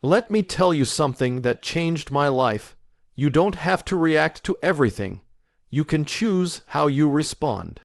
Let me tell you something that changed my life. You don't have to react to everything. You can choose how you respond.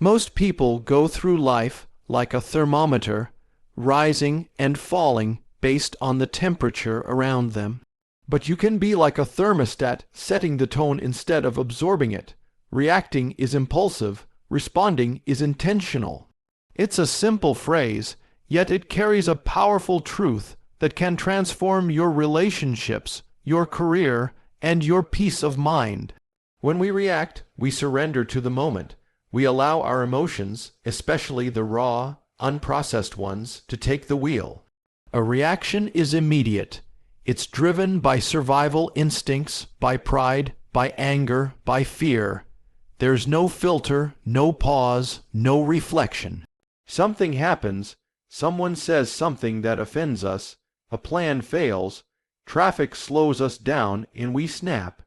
Most people go through life like a thermometer, rising and falling based on the temperature around them. But you can be like a thermostat, setting the tone instead of absorbing it. Reacting is impulsive, responding is intentional. It's a simple phrase, yet it carries a powerful truth that can transform your relationships, your career, and your peace of mind. When we react, we surrender to the moment. We allow our emotions, especially the raw, unprocessed ones, to take the wheel. A reaction is immediate. It's driven by survival instincts, by pride, by anger, by fear. There's no filter, no pause, no reflection. Something happens, someone says something that offends us, a plan fails, traffic slows us down, and we snap.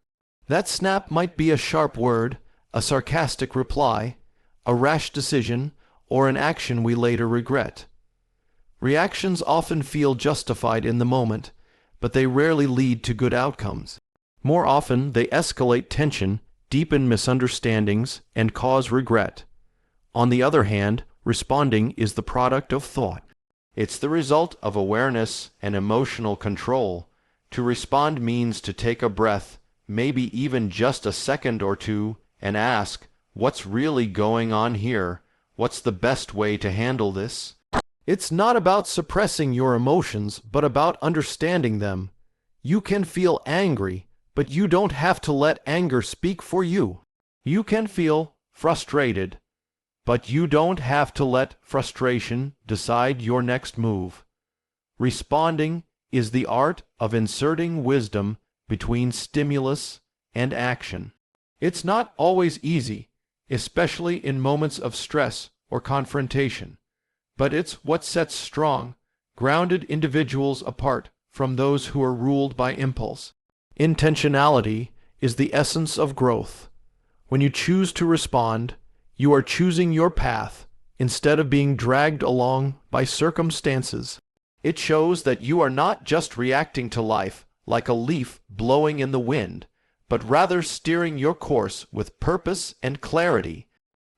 That snap might be a sharp word, a sarcastic reply, a rash decision, or an action we later regret. Reactions often feel justified in the moment, but they rarely lead to good outcomes. More often, they escalate tension, deepen misunderstandings, and cause regret. On the other hand, responding is the product of thought. It's the result of awareness and emotional control. To respond means to take a breath, maybe even just a second or two, and ask, what's really going on here? What's the best way to handle this? It's not about suppressing your emotions, but about understanding them. You can feel angry, but you don't have to let anger speak for you. You can feel frustrated, but you don't have to let frustration decide your next move. Responding is the art of inserting wisdom between stimulus and action. It's not always easy, especially in moments of stress or confrontation, but it's what sets strong, grounded individuals apart from those who are ruled by impulse. Intentionality is the essence of growth. When you choose to respond, you are choosing your path instead of being dragged along by circumstances. It shows that you are not just reacting to life like a leaf blowing in the wind, but rather steering your course with purpose and clarity.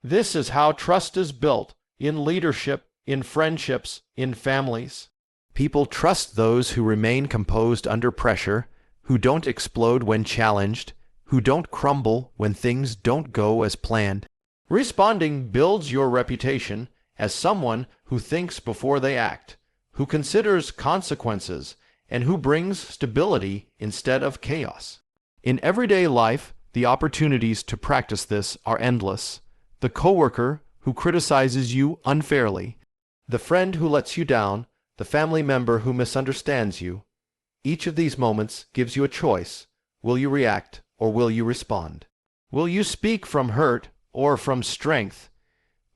This is how trust is built in leadership, in friendships, in families. People trust those who remain composed under pressure, who don't explode when challenged, who don't crumble when things don't go as planned. Responding builds your reputation as someone who thinks before they act, who considers consequences, and who brings stability instead of chaos. In everyday life, the opportunities to practice this are endless. The coworker who criticizes you unfairly, the friend who lets you down, the family member who misunderstands you. Each of these moments gives you a choice. Will you react or will you respond? Will you speak from hurt or from strength?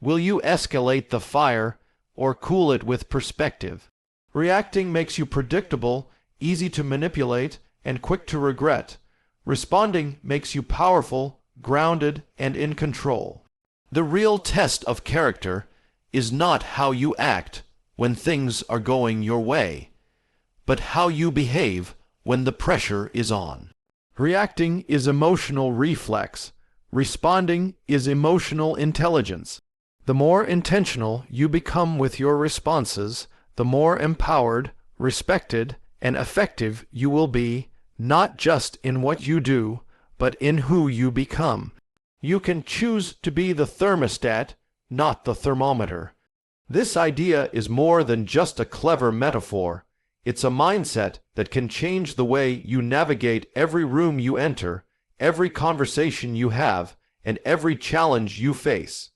Will you escalate the fire or cool it with perspective? Reacting makes you predictable, easy to manipulate, and quick to regret. Responding makes you powerful, grounded, and in control. The real test of character is not how you act when things are going your way, but how you behave when the pressure is on. Reacting is emotional reflex. Responding is emotional intelligence. The more intentional you become with your responses, the more empowered, respected, and effective you will be, not just in what you do, but in who you become. You can choose to be the thermostat, not the thermometer. This idea is more than just a clever metaphor. It's a mindset that can change the way you navigate every room you enter, every conversation you have, and every challenge you face.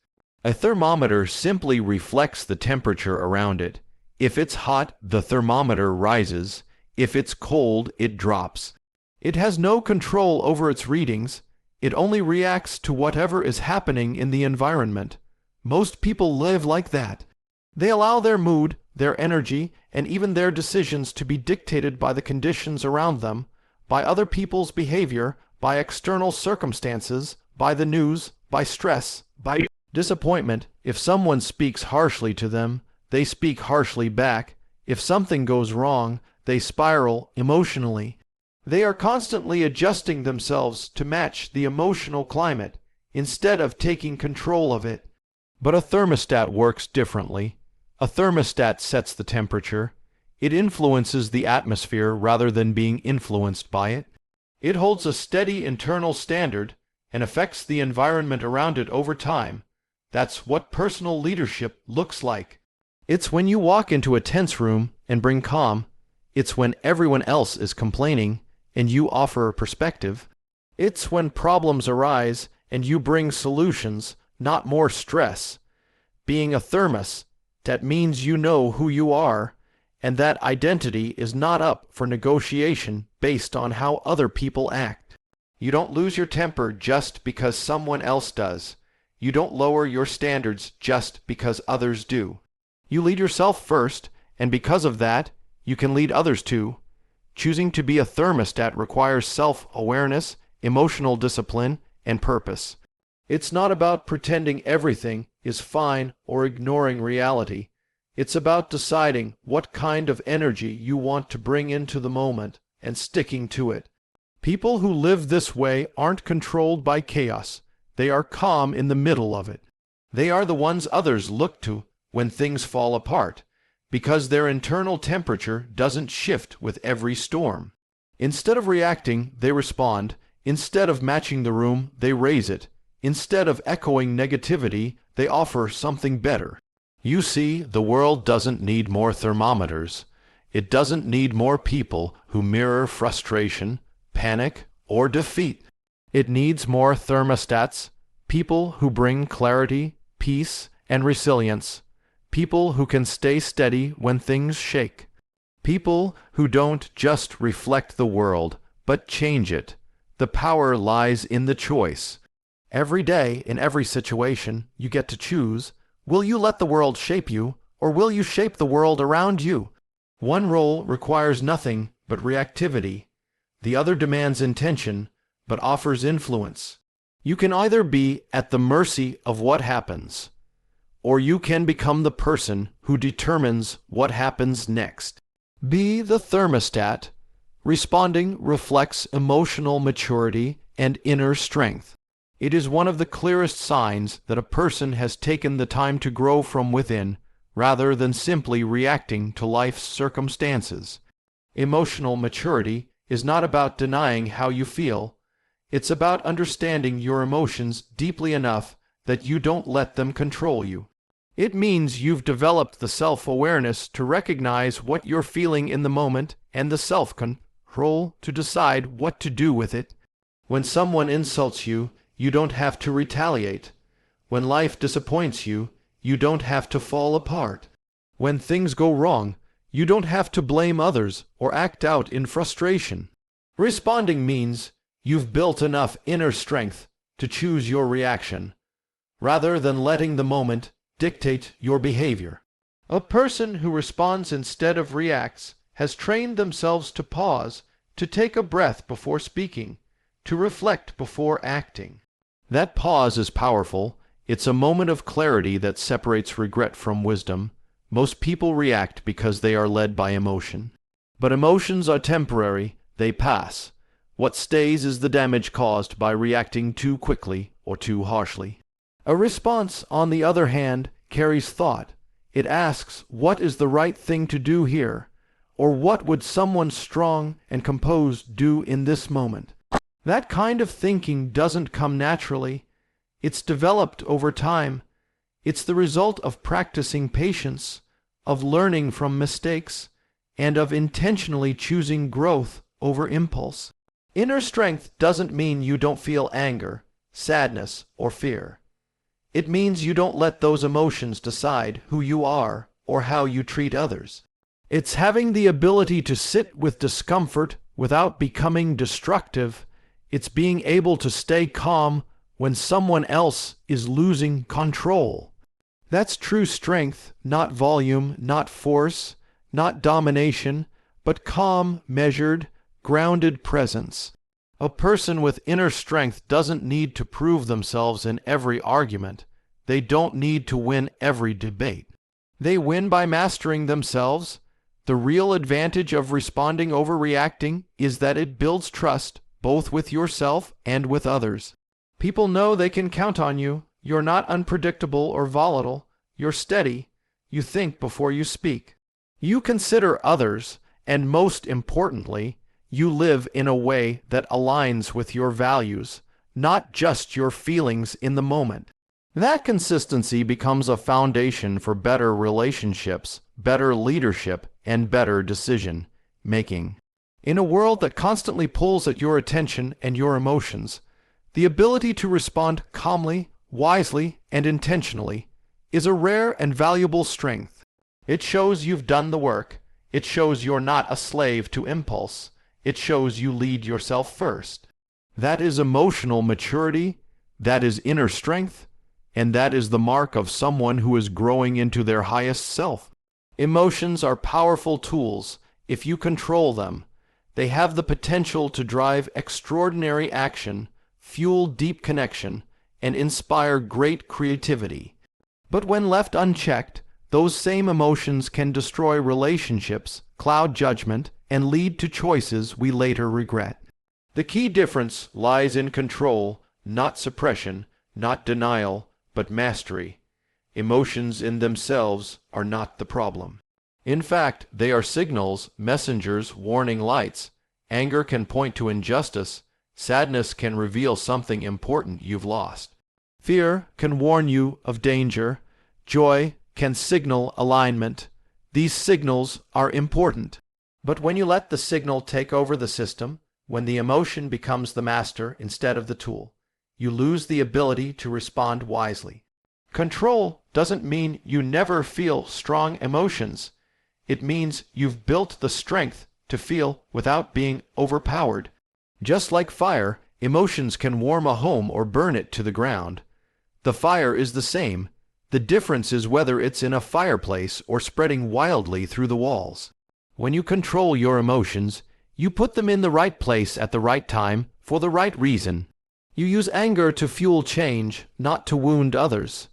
A thermometer simply reflects the temperature around it. If it's hot, the thermometer rises. If it's cold, it drops. It has no control over its readings. It only reacts to whatever is happening in the environment. Most people live like that. They allow their mood, their energy, and even their decisions to be dictated by the conditions around them, by other people's behavior, by external circumstances, by the news, by stress, by disappointment. If someone speaks harshly to them, they speak harshly back. If something goes wrong, they spiral emotionally. They are constantly adjusting themselves to match the emotional climate instead of taking control of it. But a thermostat works differently. A thermostat sets the temperature. It influences the atmosphere rather than being influenced by it. It holds a steady internal standard and affects the environment around it over time. That's what personal leadership looks like. It's when you walk into a tense room and bring calm. It's when everyone else is complaining and you offer perspective. It's when problems arise and you bring solutions, not more stress. Being a thermos, that means you know who you are, and that identity is not up for negotiation based on how other people act. You don't lose your temper just because someone else does. You don't lower your standards just because others do. You lead yourself first, and because of that, you can lead others too. Choosing to be a thermostat requires self-awareness, emotional discipline, and purpose. It's not about pretending everything is fine or ignoring reality. It's about deciding what kind of energy you want to bring into the moment and sticking to it. People who live this way aren't controlled by chaos. They are calm in the middle of it. They are the ones others look to when things fall apart, because their internal temperature doesn't shift with every storm. Instead of reacting, they respond. Instead of matching the room, they raise it. Instead of echoing negativity, they offer something better. You see, the world doesn't need more thermometers. It doesn't need more people who mirror frustration, panic, or defeat. It needs more thermostats, people who bring clarity, peace, and resilience. People who can stay steady when things shake. People who don't just reflect the world, but change it. The power lies in the choice. Every day, in every situation, you get to choose. Will you let the world shape you, or will you shape the world around you? One role requires nothing but reactivity. The other demands intention, but offers influence. You can either be at the mercy of what happens, or you can become the person who determines what happens next. Be the thermostat. Responding reflects emotional maturity and inner strength. It is one of the clearest signs that a person has taken the time to grow from within, rather than simply reacting to life's circumstances. Emotional maturity is not about denying how you feel. It's about understanding your emotions deeply enough that you don't let them control you. It means you've developed the self-awareness to recognize what you're feeling in the moment and the self-control to decide what to do with it. When someone insults you, you don't have to retaliate. When life disappoints you, you don't have to fall apart. When things go wrong, you don't have to blame others or act out in frustration. Responding means you've built enough inner strength to choose your reaction, rather than letting the moment dictate your behavior. A person who responds instead of reacts has trained themselves to pause, to take a breath before speaking, to reflect before acting. That pause is powerful. It's a moment of clarity that separates regret from wisdom. Most people react because they are led by emotion. But emotions are temporary. They pass. What stays is the damage caused by reacting too quickly or too harshly. A response, on the other hand, carries thought. It asks, what is the right thing to do here? Or what would someone strong and composed do in this moment? That kind of thinking doesn't come naturally. It's developed over time. It's the result of practicing patience, of learning from mistakes, and of intentionally choosing growth over impulse. Inner strength doesn't mean you don't feel anger, sadness, or fear. It means you don't let those emotions decide who you are or how you treat others. It's having the ability to sit with discomfort without becoming destructive. It's being able to stay calm when someone else is losing control. That's true strength, not volume, not force, not domination, but calm, measured, grounded presence. A person with inner strength doesn't need to prove themselves in every argument. They don't need to win every debate. They win by mastering themselves, The real advantage of responding over reacting is that it builds trust, both with yourself and with others. People know they can count on you. You're not unpredictable or volatile. You're steady. You think before you speak. You consider others, and most importantly, you live in a way that aligns with your values, not just your feelings in the moment. That consistency becomes a foundation for better relationships, better leadership, and better decision making. In a world that constantly pulls at your attention and your emotions, the ability to respond calmly, wisely, and intentionally is a rare and valuable strength. It shows you've done the work. It shows you're not a slave to impulse. It shows you lead yourself first. That is emotional maturity, that is inner strength, and that is the mark of someone who is growing into their highest self. Emotions are powerful tools if you control them. They have the potential to drive extraordinary action, fuel deep connection, and inspire great creativity. But when left unchecked, those same emotions can destroy relationships, cloud judgment, and lead to choices we later regret. The key difference lies in control, not suppression, not denial, but mastery. Emotions in themselves are not the problem. In fact, they are signals, messengers, warning lights. Anger can point to injustice. Sadness can reveal something important you've lost. Fear can warn you of danger. Joy can signal alignment. These signals are important. But when you let the signal take over the system, when the emotion becomes the master instead of the tool, you lose the ability to respond wisely. Control doesn't mean you never feel strong emotions. It means you've built the strength to feel without being overpowered. Just like fire, emotions can warm a home or burn it to the ground. The fire is the same. The difference is whether it's in a fireplace or spreading wildly through the walls. When you control your emotions, you put them in the right place at the right time for the right reason. You use anger to fuel change, not to wound others.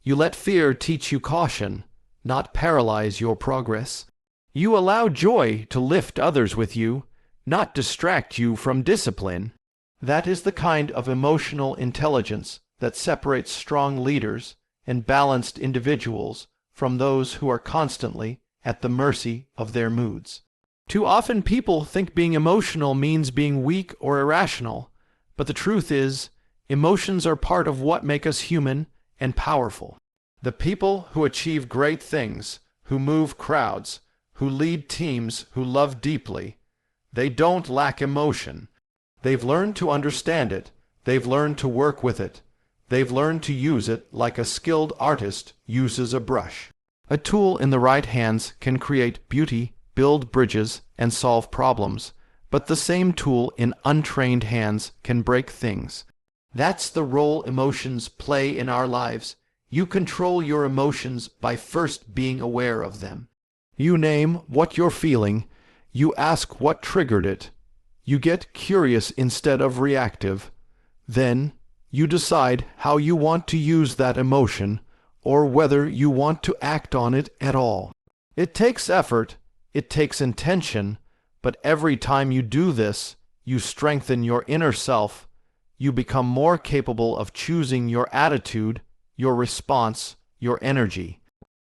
You let fear teach you caution, not paralyze your progress. You allow joy to lift others with you, not distract you from discipline. That is the kind of emotional intelligence that separates strong leaders and balanced individuals from those who are constantly at the mercy of their moods. Too often people think being emotional means being weak or irrational, but the truth is, emotions are part of what make us human and powerful. The people who achieve great things, who move crowds, who lead teams, who love deeply, they don't lack emotion. They've learned to understand it. They've learned to work with it. They've learned to use it like a skilled artist uses a brush. A tool in the right hands can create beauty, build bridges, and solve problems, but the same tool in untrained hands can break things. That's the role emotions play in our lives. You control your emotions by first being aware of them. You name what you're feeling. You ask what triggered it. You get curious instead of reactive. Then you decide how you want to use that emotion, or whether you want to act on it at all. It takes effort, it takes intention, but every time you do this, you strengthen your inner self. You become more capable of choosing your attitude, your response, your energy.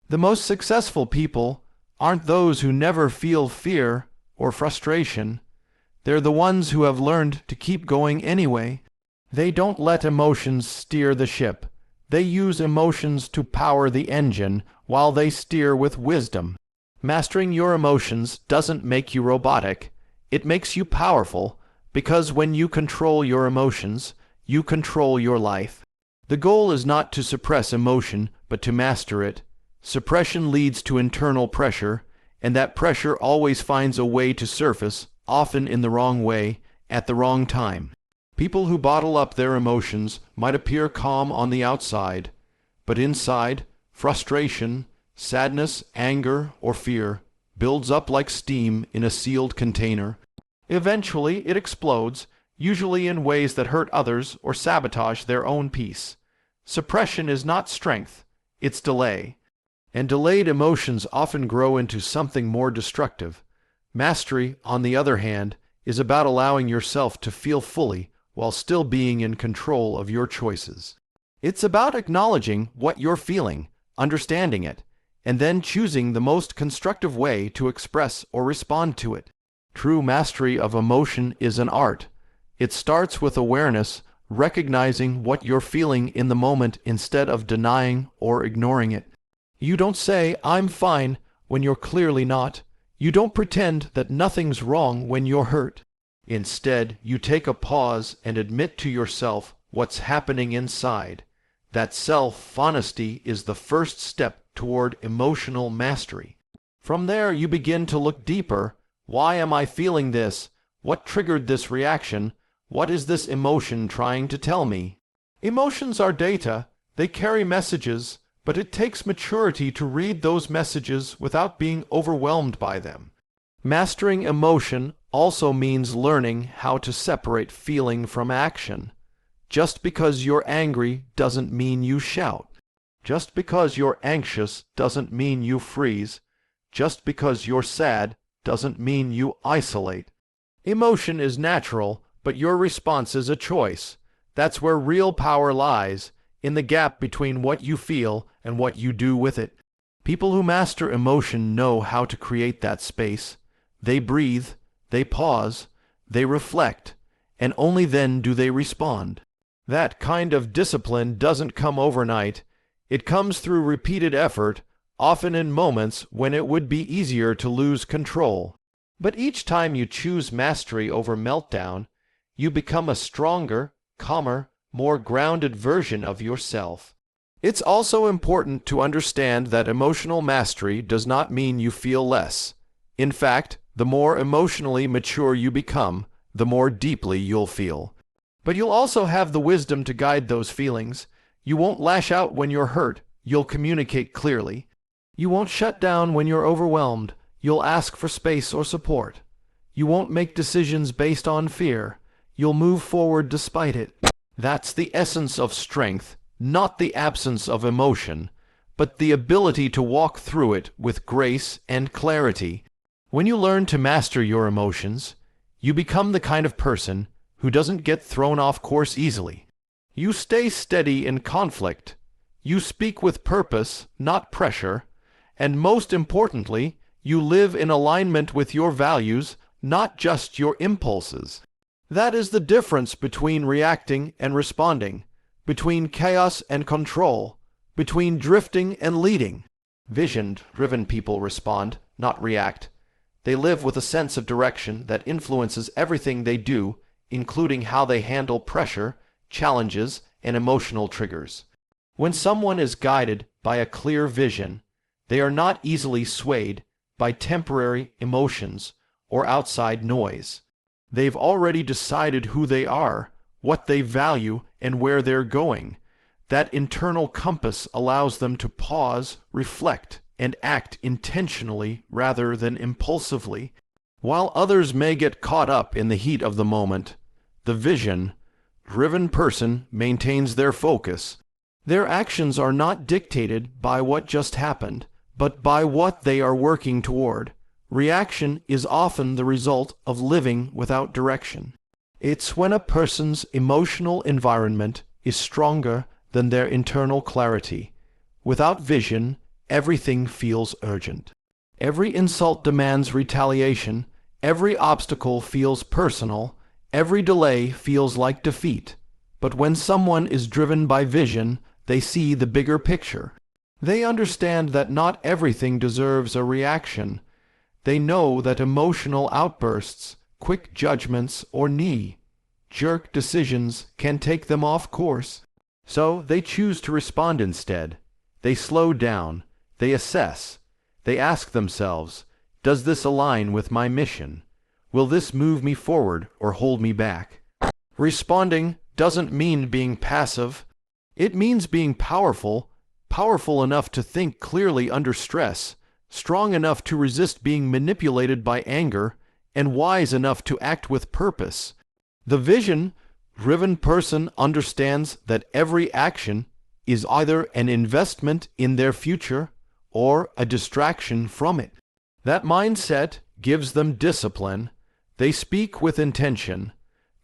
The most successful people aren't those who never feel fear or frustration. They're the ones who have learned to keep going anyway. They don't let emotions steer the ship. They use emotions to power the engine while they steer with wisdom. Mastering your emotions doesn't make you robotic. It makes you powerful, because when you control your emotions, you control your life. The goal is not to suppress emotion, but to master it. Suppression leads to internal pressure, and that pressure always finds a way to surface, often in the wrong way, at the wrong time. People who bottle up their emotions might appear calm on the outside, but inside, frustration, sadness, anger, or fear builds up like steam in a sealed container. Eventually, it explodes, usually in ways that hurt others or sabotage their own peace. Suppression is not strength, it's delay. And delayed emotions often grow into something more destructive. Mastery, on the other hand, is about allowing yourself to feel fully while still being in control of your choices. It's about acknowledging what you're feeling, understanding it, and then choosing the most constructive way to express or respond to it. True mastery of emotion is an art. It starts with awareness, recognizing what you're feeling in the moment instead of denying or ignoring it. You don't say, "I'm fine," when you're clearly not. You don't pretend that nothing's wrong when you're hurt. Instead, you take a pause and admit to yourself what's happening inside. That self-honesty is the first step toward emotional mastery. From there, you begin to look deeper. Why am I feeling this? What triggered this reaction? What is this emotion trying to tell me? Emotions are data. They carry messages, but it takes maturity to read those messages without being overwhelmed by them. Mastering emotion also means learning how to separate feeling from action. Just because you're angry doesn't mean you shout. Just because you're anxious doesn't mean you freeze. Just because you're sad doesn't mean you isolate. Emotion is natural, but your response is a choice. That's where real power lies, in the gap between what you feel and what you do with it. People who master emotion know how to create that space. They breathe, they pause, they reflect, and only then do they respond. That kind of discipline doesn't come overnight. It comes through repeated effort, often in moments when it would be easier to lose control. But each time you choose mastery over meltdown, you become a stronger, calmer, more grounded version of yourself. It's also important to understand that emotional mastery does not mean you feel less. In fact, the more emotionally mature you become, the more deeply you'll feel. But you'll also have the wisdom to guide those feelings. You won't lash out when you're hurt. You'll communicate clearly. You won't shut down when you're overwhelmed. You'll ask for space or support. You won't make decisions based on fear. You'll move forward despite it. That's the essence of strength, not the absence of emotion, but the ability to walk through it with grace and clarity. When you learn to master your emotions, you become the kind of person who doesn't get thrown off course easily. You stay steady in conflict. You speak with purpose, not pressure. And most importantly, you live in alignment with your values, not just your impulses. That is the difference between reacting and responding, between chaos and control, between drifting and leading. Vision-driven people respond, not react. They live with a sense of direction that influences everything they do, including how they handle pressure, challenges, and emotional triggers. When someone is guided by a clear vision, they are not easily swayed by temporary emotions or outside noise. They've already decided who they are, what they value, and where they're going. That internal compass allows them to pause, reflect, and act intentionally rather than impulsively. While others may get caught up in the heat of the moment, the vision-driven person maintains their focus. Their actions are not dictated by what just happened, but by what they are working toward. Reaction is often the result of living without direction. It's when a person's emotional environment is stronger than their internal clarity. Without vision, everything feels urgent. Every insult demands retaliation. Every obstacle feels personal. Every delay feels like defeat. But when someone is driven by vision, they see the bigger picture. They understand that not everything deserves a reaction. They know that emotional outbursts, quick judgments, or knee-jerk decisions can take them off course. So they choose to respond instead. They slow down. They assess. They ask themselves, does this align with my mission? Will this move me forward or hold me back? Responding doesn't mean being passive. It means being powerful enough to think clearly under stress, strong enough to resist being manipulated by anger, and wise enough to act with purpose. The vision-driven person understands that every action is either an investment in their future or a distraction from it. That mindset gives them discipline. They speak with intention.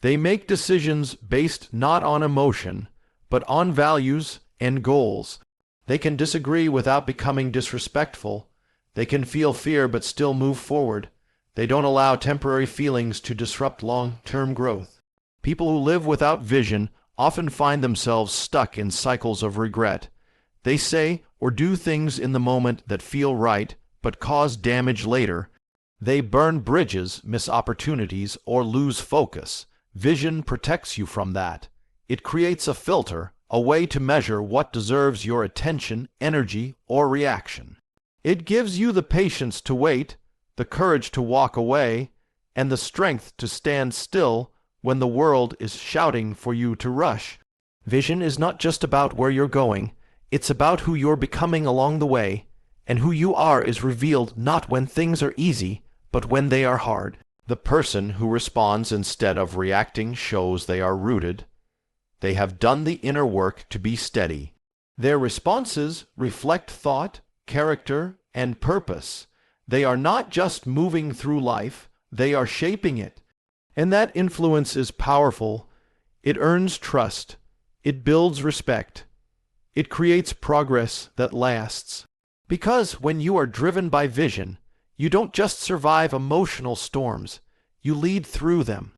They make decisions based not on emotion, but on values and goals. They can disagree without becoming disrespectful. They can feel fear but still move forward. They don't allow temporary feelings to disrupt long-term growth. People who live without vision often find themselves stuck in cycles of regret. They say or do things in the moment that feel right but cause damage later. They burn bridges, miss opportunities, or lose focus. Vision protects you from that. It creates a filter, a way to measure what deserves your attention, energy, or reaction. It gives you the patience to wait, the courage to walk away, and the strength to stand still when the world is shouting for you to rush. Vision is not just about where you're going, it's about who you're becoming along the way, and who you are is revealed not when things are easy, but when they are hard. The person who responds instead of reacting shows they are rooted. They have done the inner work to be steady. Their responses reflect thought, character, and purpose. They are not just moving through life, they are shaping it. And that influence is powerful. It earns trust. It builds respect. It creates progress that lasts. Because when you are driven by vision, you don't just survive emotional storms, you lead through them.